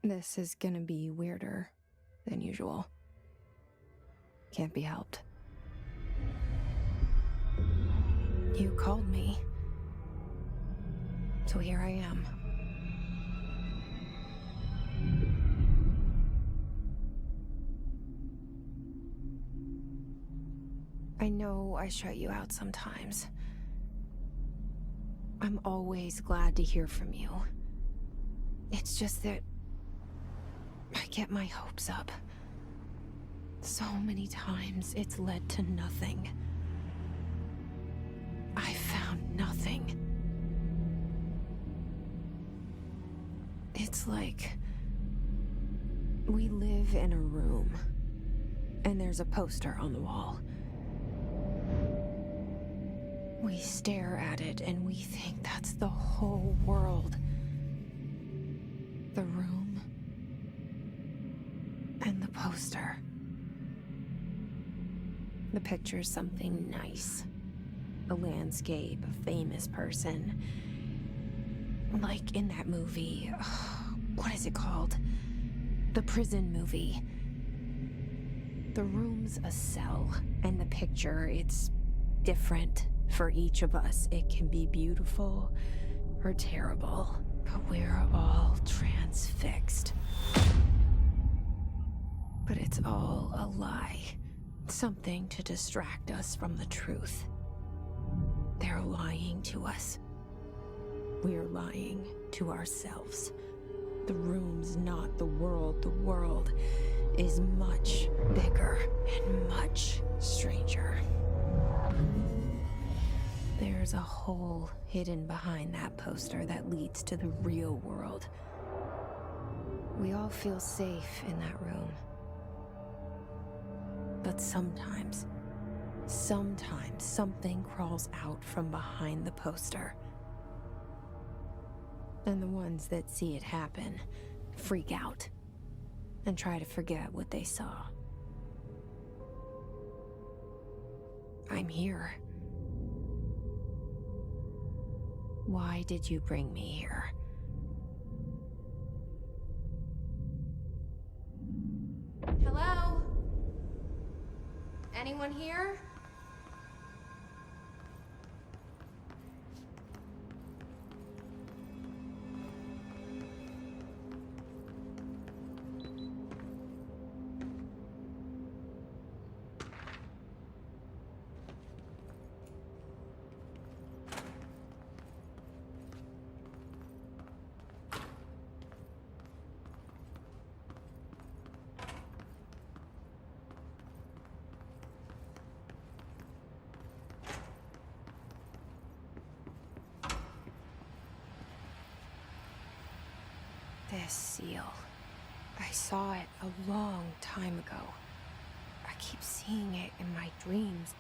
This is gonna be weirder than usual. Can't be helped. You called me. So here I am. I know I shut you out sometimes. I'm always glad to hear from you. It's just that I get my hopes up. So many times it's led to nothing. I found nothing. It's like we live in a room, and there's a poster on the wall. We stare at it and we think that's the whole world. The room and the poster. The picture's something nice. A landscape, a famous person. Like in that movie, what is it called? The prison movie. The room's a cell, and the picture, it's different for each of us. It can be beautiful or terrible, but we're all transfixed. But it's all a lie. Something to distract us from the truth. They're lying to us. We're lying to ourselves. The room's not the world. The world is much bigger and much stranger. There's a hole hidden behind that poster that leads to the real world. We all feel safe in that room. But sometimes something crawls out from behind the poster. And the ones that see it happen freak out and try to forget what they saw. I'm here. Why did you bring me here? Hello? Anyone here? This seal. I saw it a long time ago. I keep seeing it in my dreams.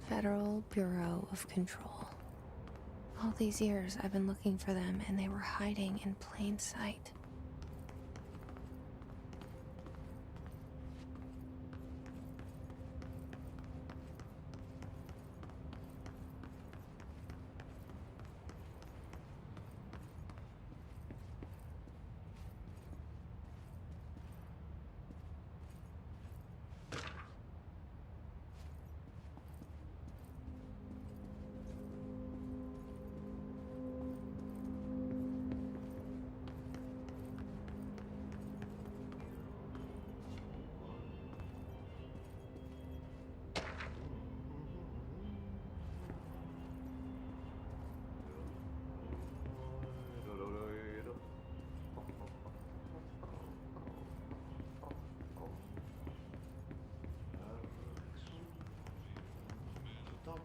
Federal Bureau of Control. All these years I've been looking for them, and they were hiding in plain sight.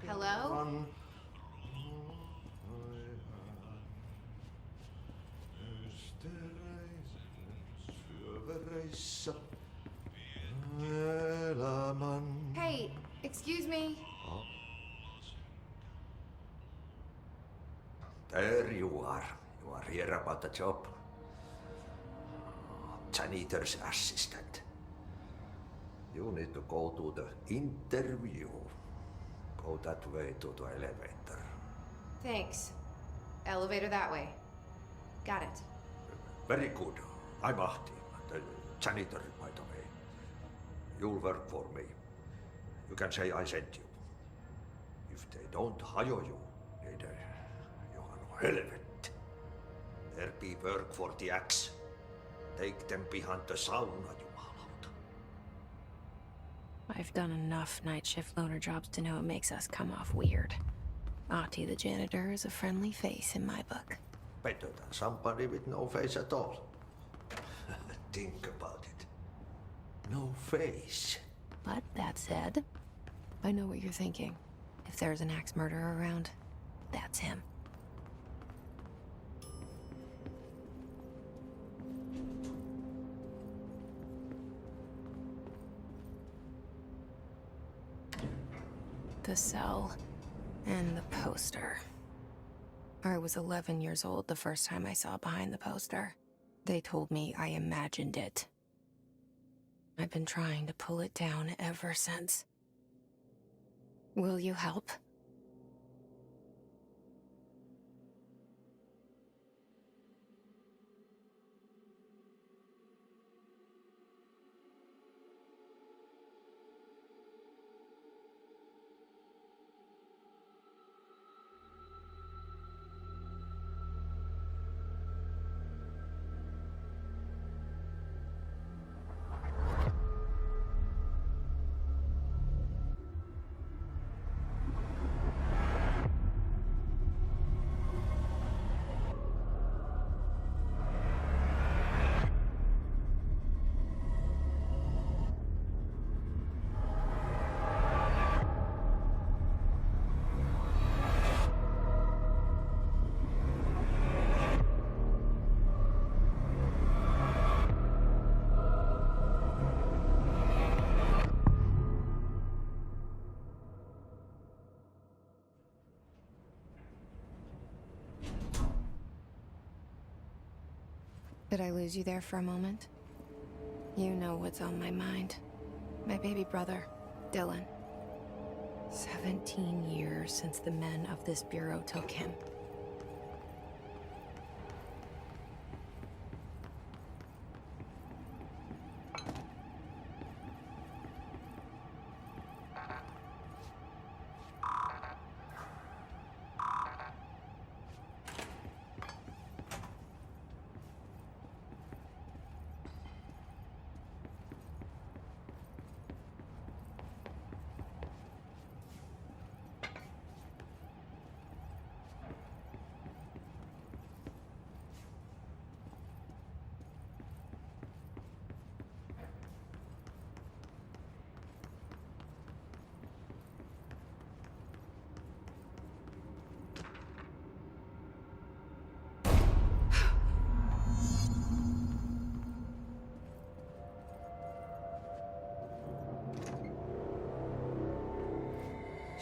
Hello? Syövereissä elämän. Hey, excuse me. There you are. You are here about the job. Janitor's assistant. You need to go to the interview. Go that way to the elevator. Thanks. Elevator that way. Got it. Very good. I'm Ahti, the janitor, by the way. You'll work for me. You can say I sent you. If they don't hire you, then you are helvet. There be work for the axe. Take them behind the sauna, jumalauta. I've done enough night shift loner jobs to know it makes us come off weird. Ahti the janitor is a friendly face in my book. Better than somebody with no face at all. Think about it. No face. But that said, I know what you're thinking. If there's an axe murderer around, that's him. The cell and the poster. I was 11 years old the first time I saw behind the poster. They told me I imagined it. I've been trying to pull it down ever since. Will you help? Did I lose you there for a moment? You know what's on my mind. My baby brother, Dylan. 17 years since the men of this bureau took him.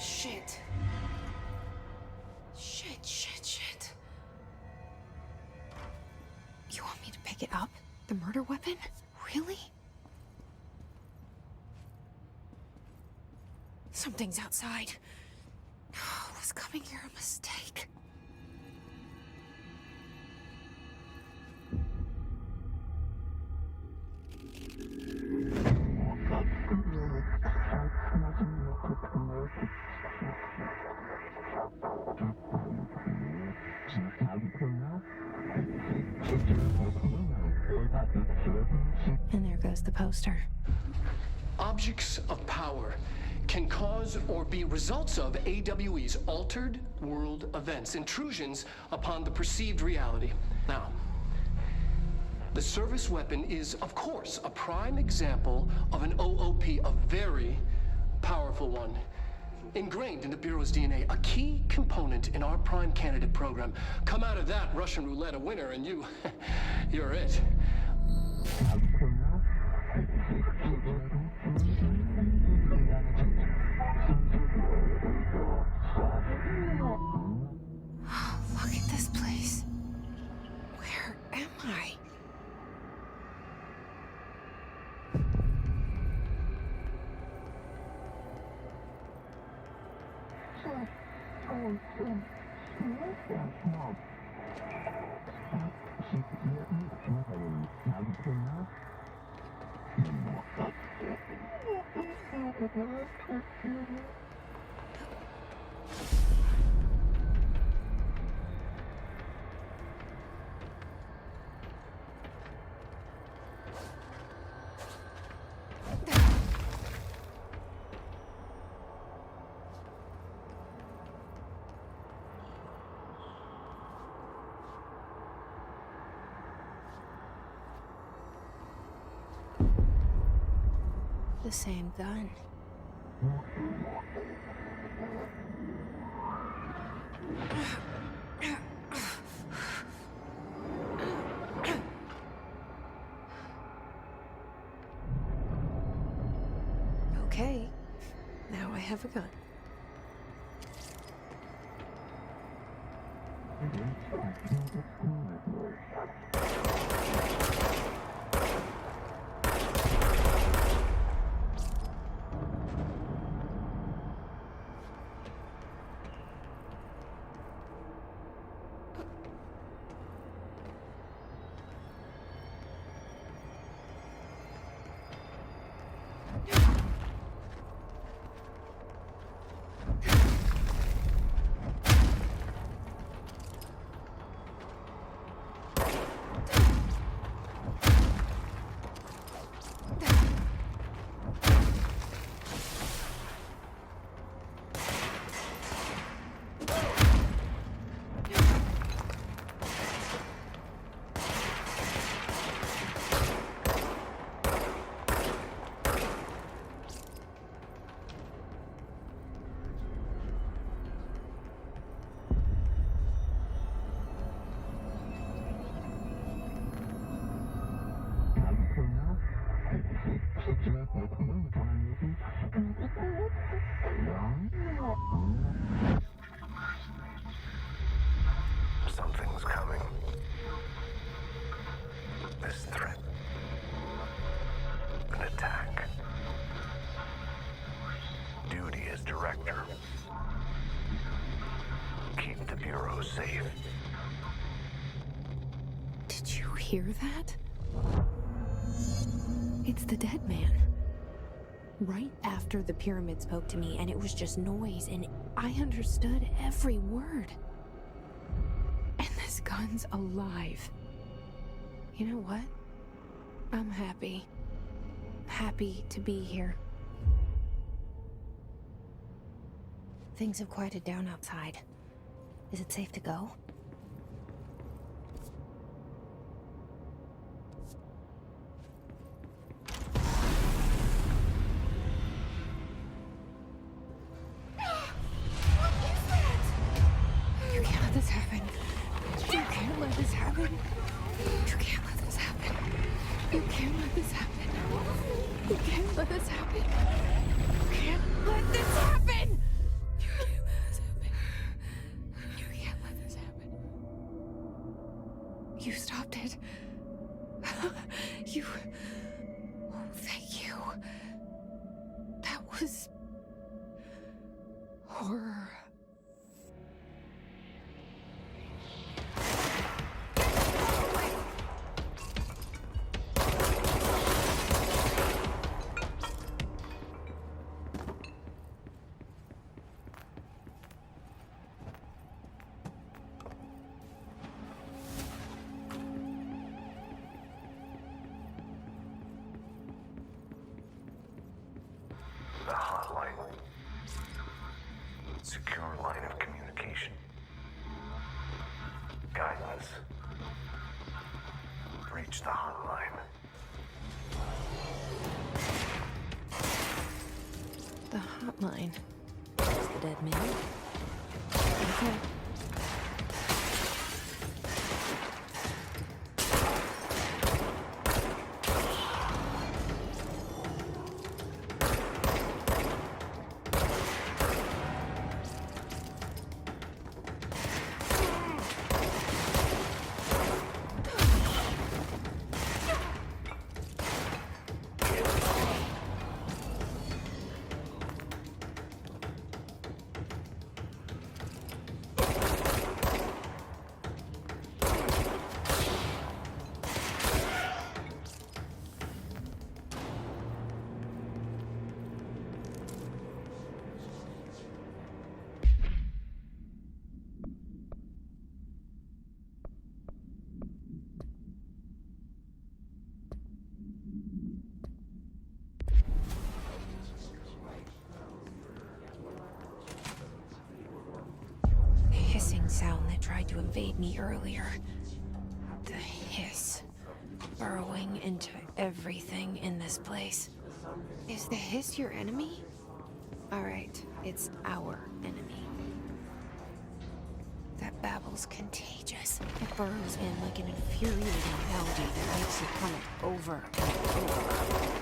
Shit. Shit. You want me to pick it up? The murder weapon? Really? Something's outside. Was coming here a mistake? And there goes the poster. Objects of power can cause or be results of AWE's altered world events, intrusions upon the perceived reality. Now, the service weapon is, of course, a prime example of an OOP, a very powerful one. ingrained in the Bureau's DNA, a key component in our prime candidate program. Come out of that Russian roulette a winner, and you're it. Look at this place. Where am I? The same gun. Okay, now I have a gun. Something's coming. This threat. An attack. Duty as director. Keep the Bureau safe. Did you hear that? It's the dead man. Right after the pyramid spoke to me, and it was just noise, and I understood every word. And this gun's alive. You know what? I'm happy. Happy to be here. Things have quieted down outside. Is it safe to go? You can't let this happen. You can't let this happen. You can't let this happen. You can't let this happen. You can't let this happen. You can't let this happen. You can't let this happen. You can't let this happen. You stopped it. You... Oh, thank you. That was... horror. The hotline. Secure line of communication. Guidance. Reach the hotline. The hotline. a dead man. Okay. Hissing sound that tried to invade me earlier. The hiss. Burrowing into everything in this place. Is the hiss your enemy? Alright, it's our enemy. That babble's contagious. It burrows in like an infuriating melody that makes you comment over and over.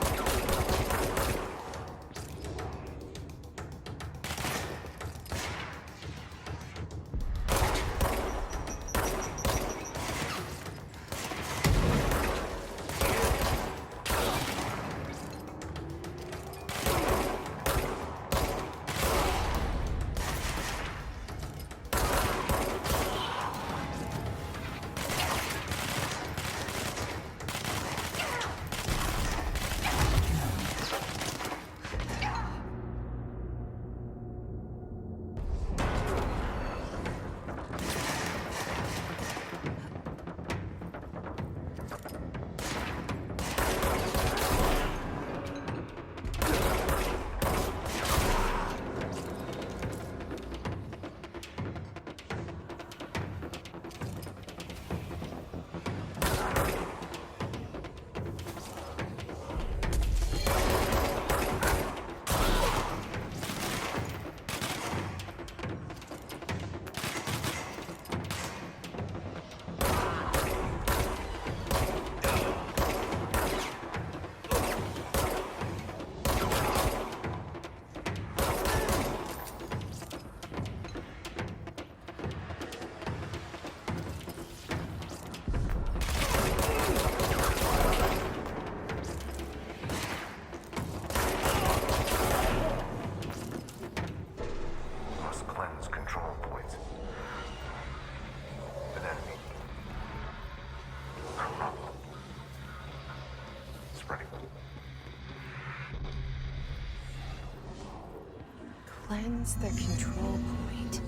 Cleanse the control point.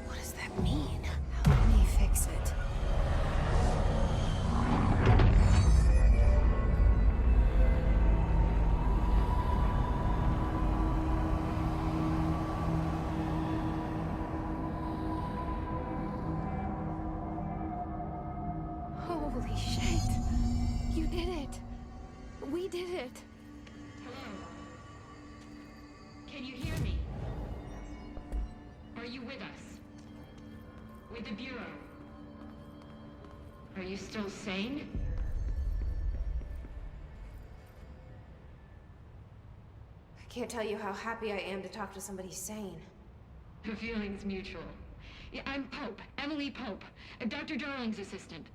What does that mean? Help me fix it. Holy shit. You did it. We did it. Hello? Can you hear me? Are you with us? With the Bureau? Are you still sane? I can't tell you how happy I am to talk to somebody sane. The feeling's mutual. Yeah, I'm Pope, Emily Pope, Dr. Darling's assistant.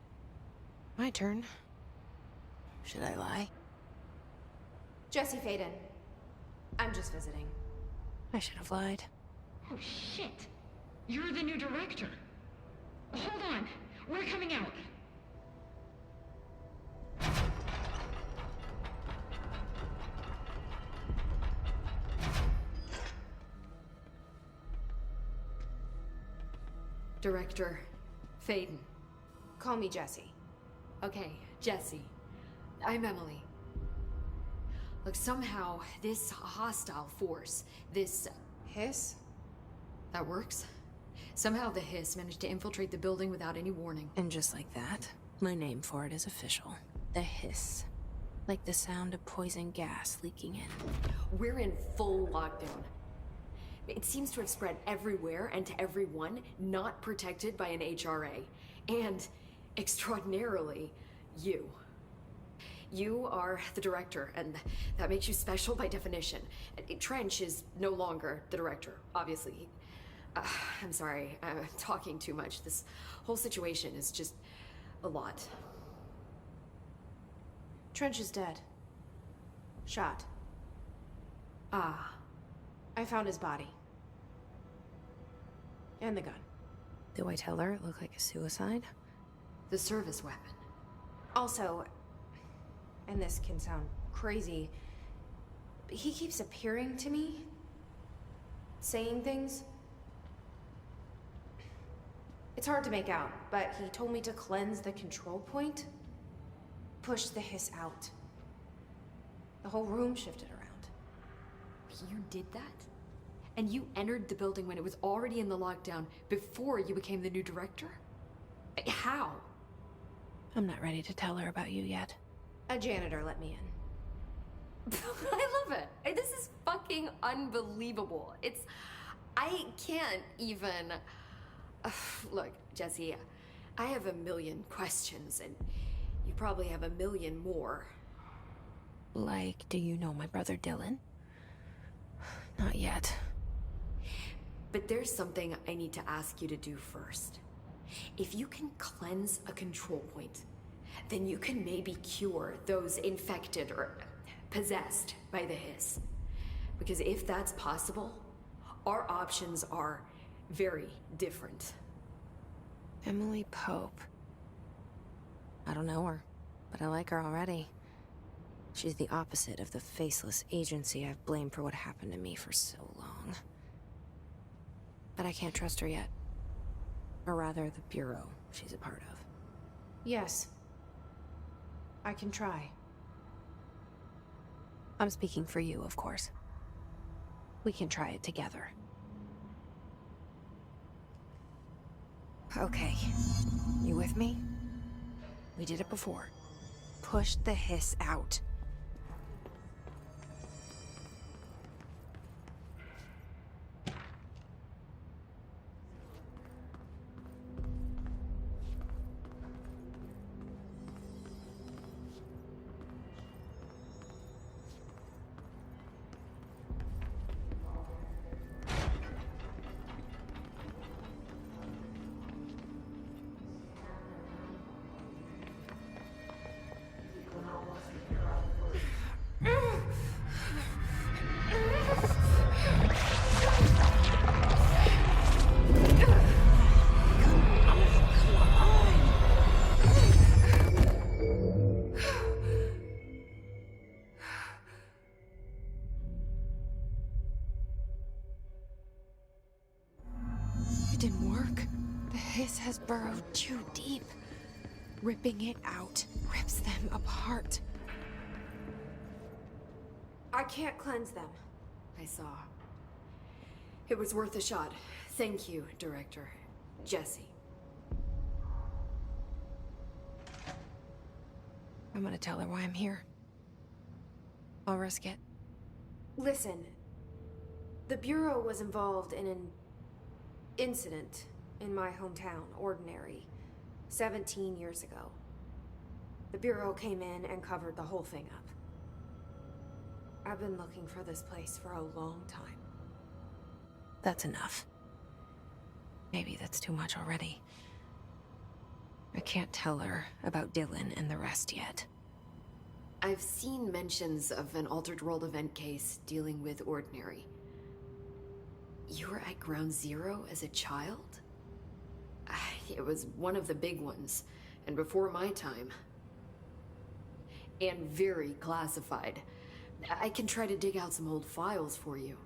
My turn. Should I lie? Jesse Faden. I'm just visiting. I should have lied. Oh, shit. You're the new director. Hold on. We're coming out. Director Faden. Call me Jesse. Okay, Jesse. I'm Emily. Look, somehow this hostile force, this... Hiss? That works? Somehow the hiss managed to infiltrate the building without any warning. And just like that, my name for it is official. The hiss. Like the sound of poison gas leaking in. We're in full lockdown. It seems to have spread everywhere and to everyone not protected by an HRA. And, extraordinarily, you. You are the director, and that makes you special by definition. Trench is no longer the director, obviously. I'm sorry, I'm talking too much. This whole situation is just a lot. Trench is dead. Shot. Ah. I found his body. And the gun. Do I tell her it looked like a suicide? The service weapon. Also, and this can sound crazy, but he keeps appearing to me, saying things. It's hard to make out, but he told me to cleanse the control point, push the hiss out. The whole room shifted around. You did that? And you entered the building when it was already in the lockdown before you became the new director? How? I'm not ready to tell her about you yet. A janitor let me in. I love it. This is fucking unbelievable. I can't even... Look, Jesse, I have a million questions, and you probably have a million more. Like, do you know my brother Dylan? Not yet. But there's something I need to ask you to do first. If you can cleanse a control point, then you can maybe cure those infected or possessed by the hiss. Because if that's possible, our options are very different. Emily Pope. I don't know her, but I like her already. She's the opposite of the faceless agency I've blamed for what happened to me for so long. But I can't trust her yet. Or rather, the Bureau she's a part of. Yes. I can try. I'm speaking for you, of course. We can try it together. Okay. You with me? We did it before. Push the hiss out. It didn't work. The hiss has burrowed too deep. Ripping it out rips them apart. I can't cleanse them. I saw. It was worth a shot. Thank you, Director. Jesse. I'm gonna tell her why I'm here. I'll risk it. Listen. The Bureau was involved in an incident in my hometown, Ordinary, 17 years ago. The Bureau came in and covered the whole thing up. I've been looking for this place for a long time. That's enough. Maybe that's too much already. I can't tell her about Dylan and the rest yet. I've seen mentions of an Altered World event case dealing with Ordinary. You were at Ground Zero as a child? It was one of the big ones, and before my time. And very classified. I can try to dig out some old files for you.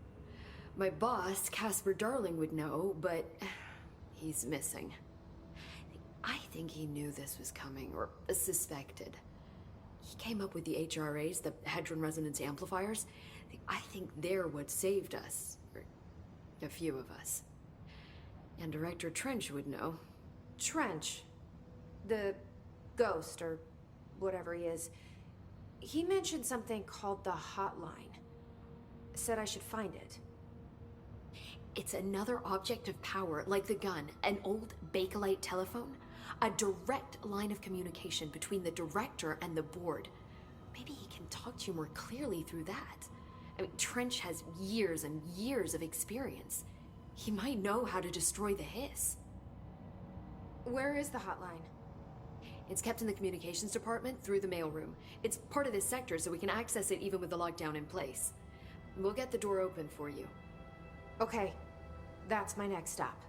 My boss, Casper Darling, would know, but he's missing. I think he knew this was coming, or suspected. He came up with the HRAs, the Hadron Resonance Amplifiers. I think they're what saved us. Or a few of us. And Director Trench would know. Trench? The ghost, or whatever he is. He mentioned something called the hotline. Said I should find it. It's another object of power, like the gun, an old Bakelite telephone. A direct line of communication between the director and the board. Maybe he can talk to you more clearly through that. I mean, Trench has years and years of experience. He might know how to destroy the hiss. Where is the hotline? It's kept in the communications department through the mailroom. It's part of this sector, so we can access it even with the lockdown in place. We'll get the door open for you. Okay, that's my next stop.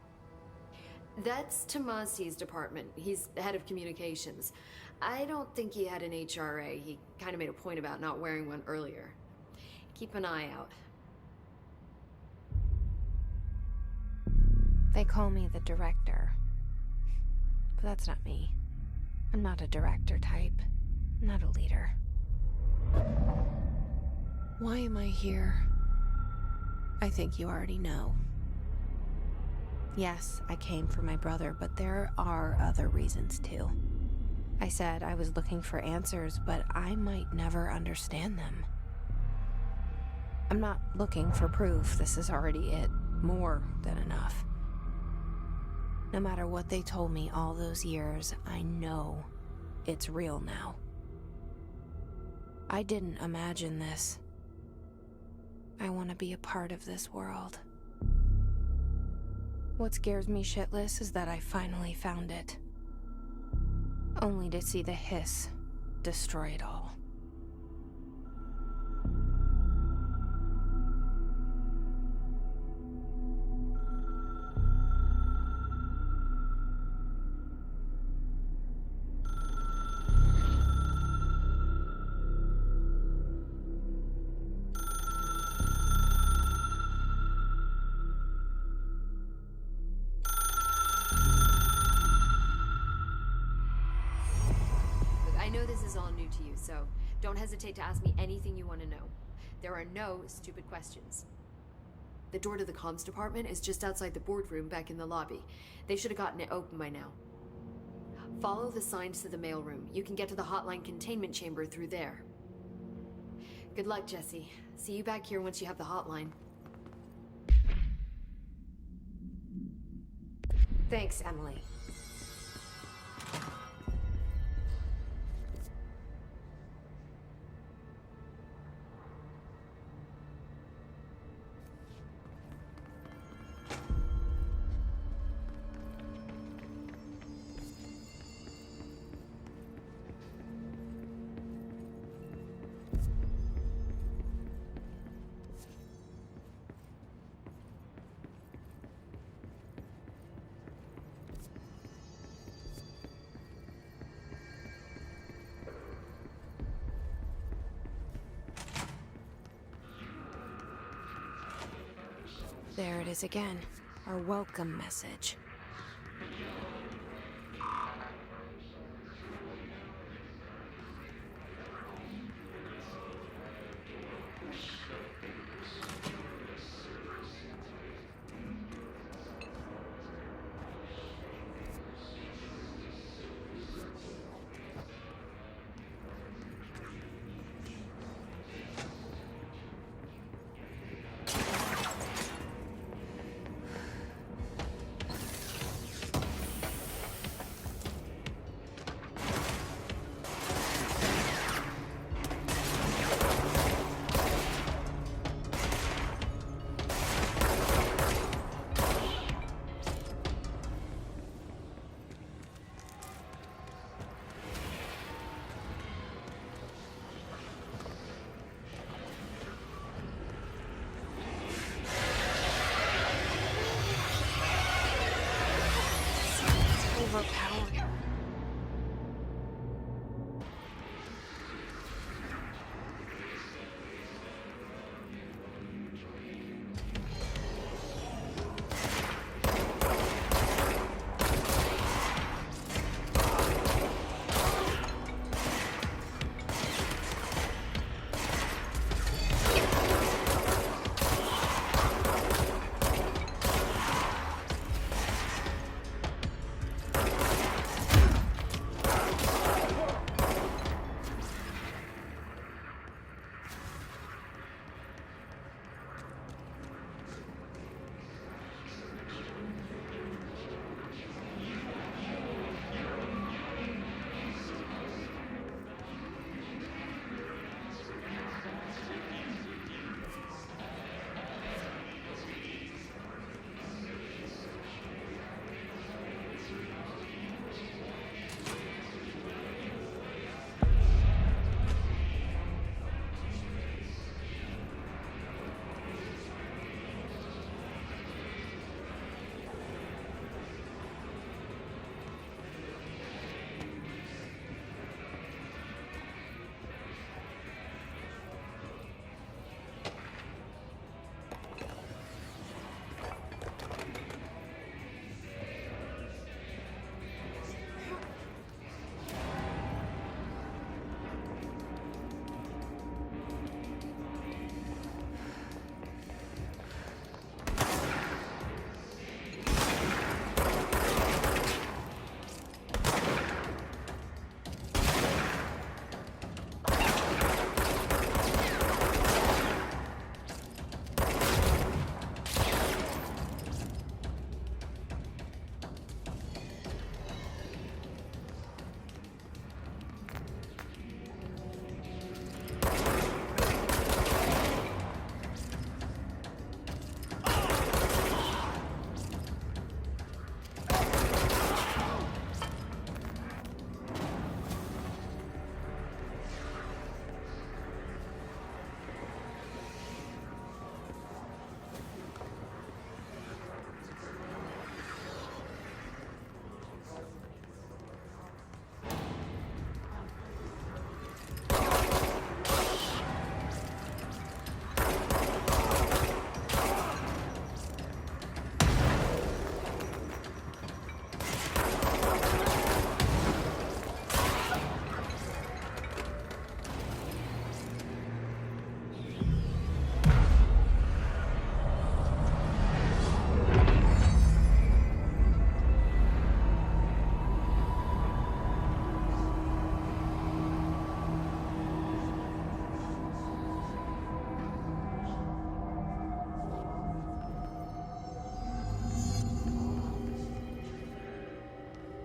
That's Tomasi's department. He's the head of communications. I don't think he had an HRA. He kind of made a point about not wearing one earlier. Keep an eye out. They call me the director. But that's not me. I'm not a director type. I'm not a leader. Why am I here? I think you already know. Yes, I came for my brother, but there are other reasons too. I said I was looking for answers, but I might never understand them. I'm not looking for proof. This is already it. More than enough. No matter what they told me all those years, I know it's real now. I didn't imagine this. I want to be a part of this world. What scares me shitless is that I finally found it. Only to see the hiss destroy it all. I know this is all new to you, so don't hesitate to ask me anything you want to know. There are no stupid questions. The door to the comms department is just outside the boardroom back in the lobby. They should have gotten it open by now. Follow the signs to the mailroom. You can get to the hotline containment chamber through there. Good luck, Jesse. See you back here once you have the hotline. Thanks, Emily. There it is again. Our welcome message. Overpowered.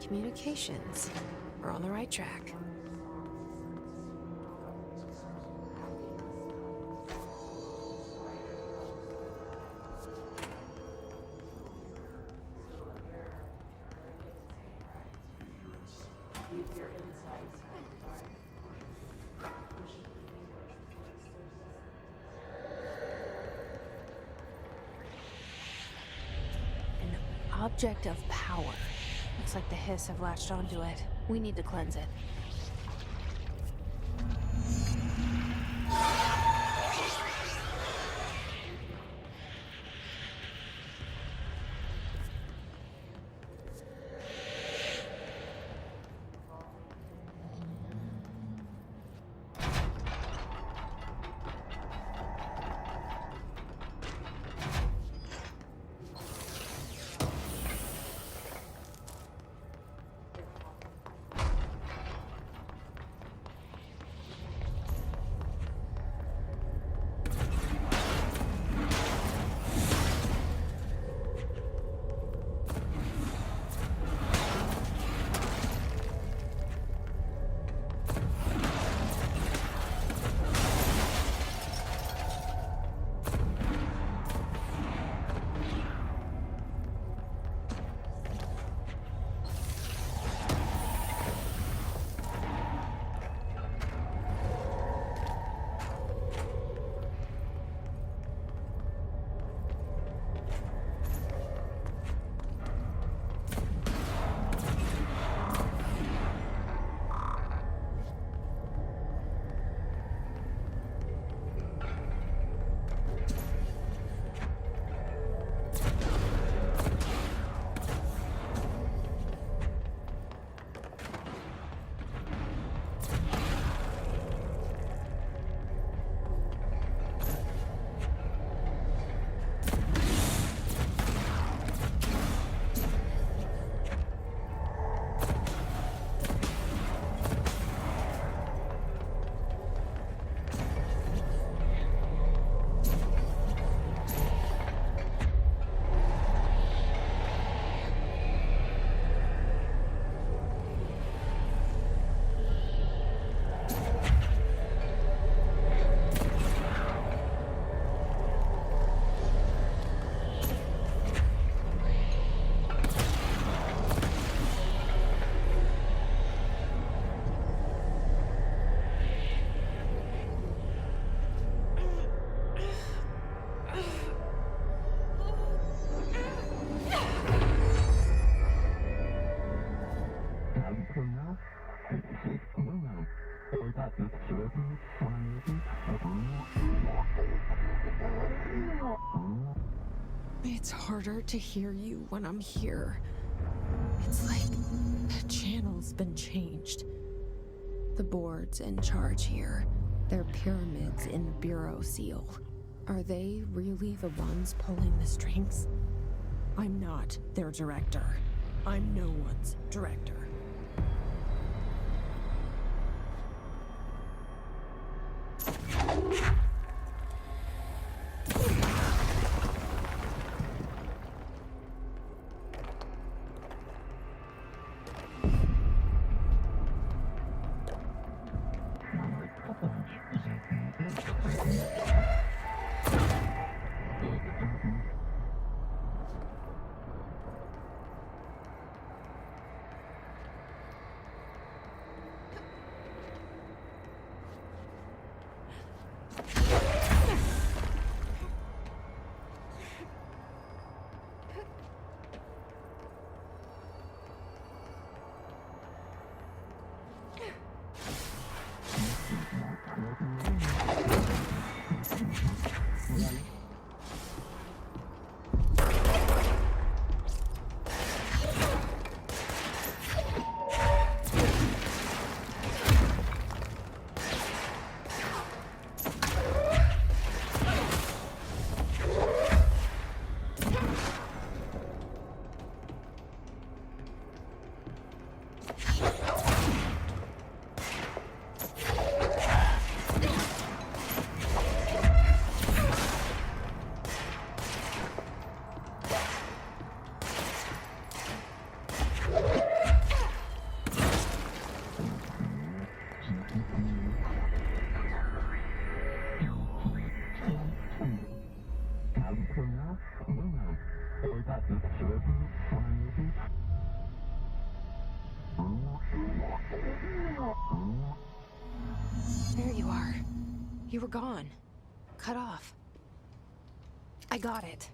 Communications. We're on the right track. An object of power. Looks like the Hiss have latched onto it. We need to cleanse it. It's harder to hear you when I'm here. It's like the channel's been changed. The board's in charge here. They're pyramids in the Bureau seal. Are they really the ones pulling the strings? I'm not their director. I'm no one's director. You were gone. Cut off. I got it.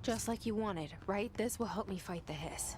Just like you wanted, right? This will help me fight the hiss.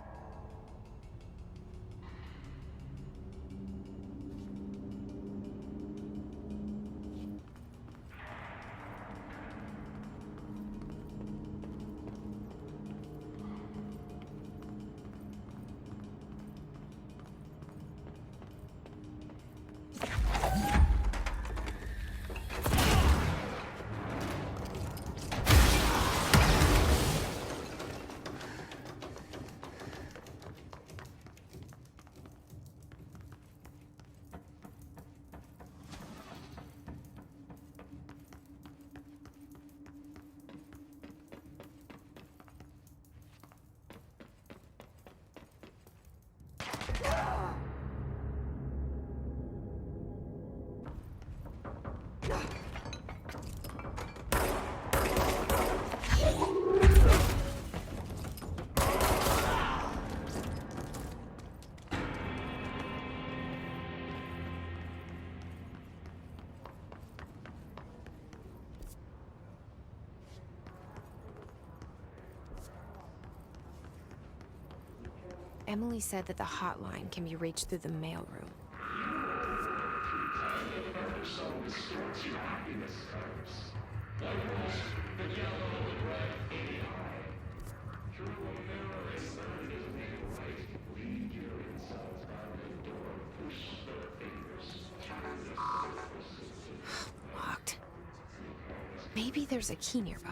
Emily said that the hotline can be reached through the mailroom. Locked. Maybe there's a key nearby.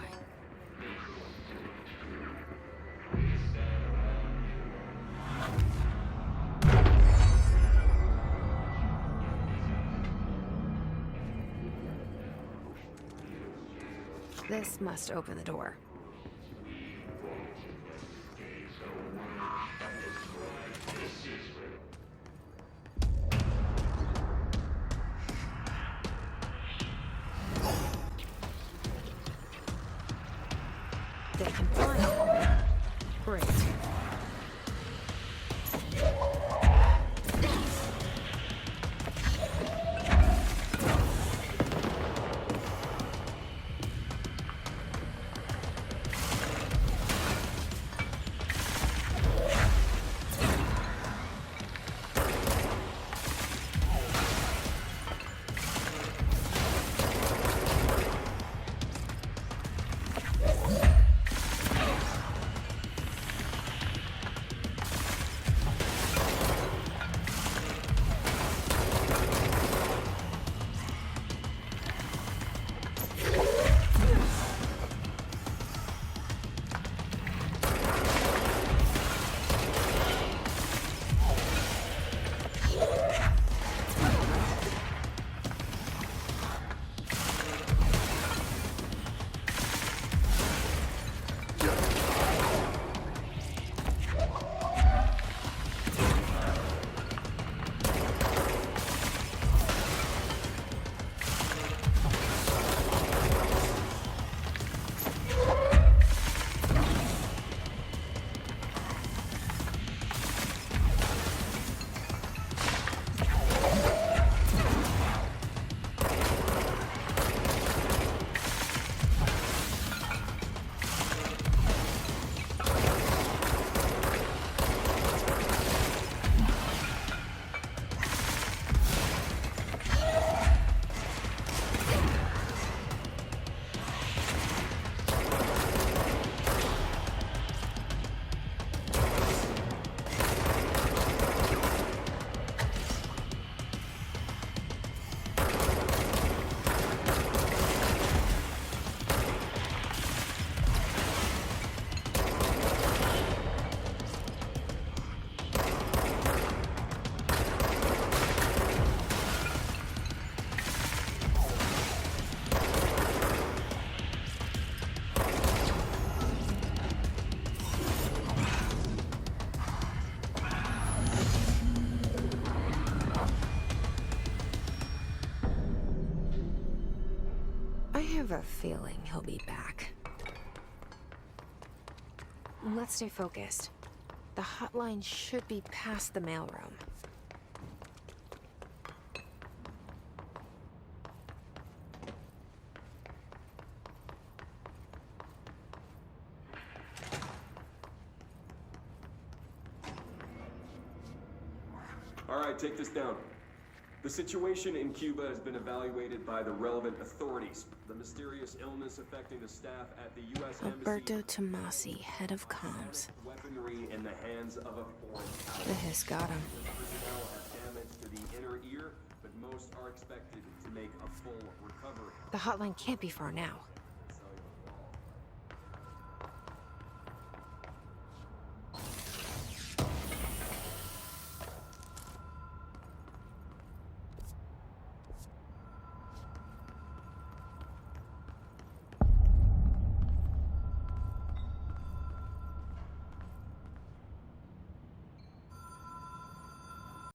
This must open the door. They can fly. Great. I have a feeling he'll be back. Let's stay focused. The hotline should be past the mailroom. right, take this down. The situation in Cuba has been evaluated by the relevant authorities. The mysterious illness affecting the staff at the U.S. Alberto Tomasi, head of comms. Weaponry in the hands of a foreign power. The hiss got him. Personnel have damage to the inner ear, but most are expected to make a full recovery. The hotline can't be far now.